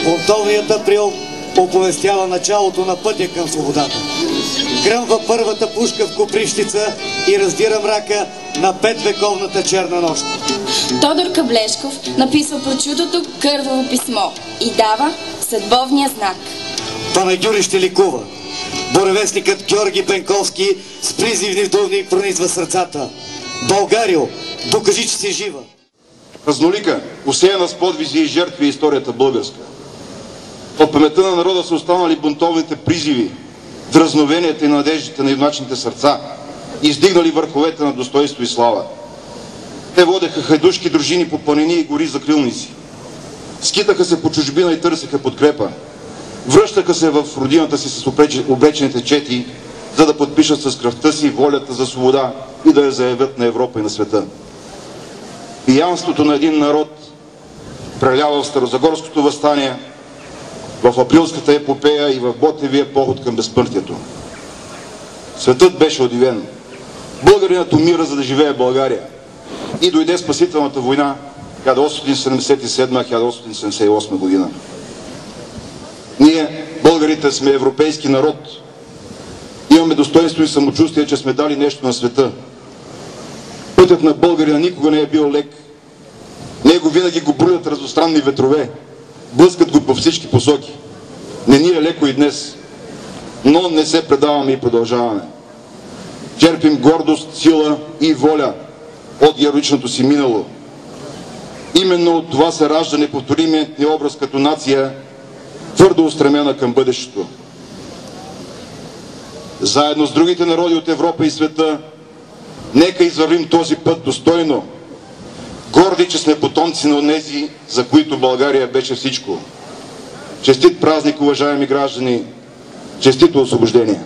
Бунтовният април оповестява началото на пътя към свободата. Гръмва първата пушка в Копривщица и раздира мрака на 5-вековната черна нощ. Тодор Каблешков написва прочутото кърваво писмо и дава съдбовния знак. Панагюри ще ликува. Буревестникът Георги Бенковски с призивни вдовни пронизва сърцата. Българио, докажи, че си жива. Разнолика, усеяна с подвизи и жертви е историята българска. От паметта на народа са останали бунтовните призиви, дразновенията и надеждите на юначните сърца, издигнали върховете на достоинство и слава. Те водеха хайдушки дружини по планини и гори за крилници. Скитаха се по чужбина и търсеха подкрепа. Връщаха се в родината си с облечените чети, за да подпишат с кръвта си волята за свобода и да я заявят на Европа и на света. Пиянството на един народ прелява в Старозагорското въстание, в априлската епопея и в Ботевия поход към безсмъртието. Светът беше удивен. Българинът умира, за да живее България. И дойде спасителната война 1877-1878 година. Ние, българите, сме европейски народ. Имаме достоинство и самочувствие, че сме дали нещо на света. Пътят на българина никога не е бил лек. Него винаги го брулят разностранни ветрове. Блъскат го по всички посоки. Не ни е леко и днес. Но не се предаваме и продължаваме. Черпим гордост, сила и воля от героичното си минало. Именно от това се ражда неповторимият ни образ като нация, твърдо устремена към бъдещето. Заедно с другите народи от Европа и света, нека извървим този път достойно, горди, че сме потомци на онези, за които България беше всичко. Честит празник, уважаеми граждани! Честито освобождение!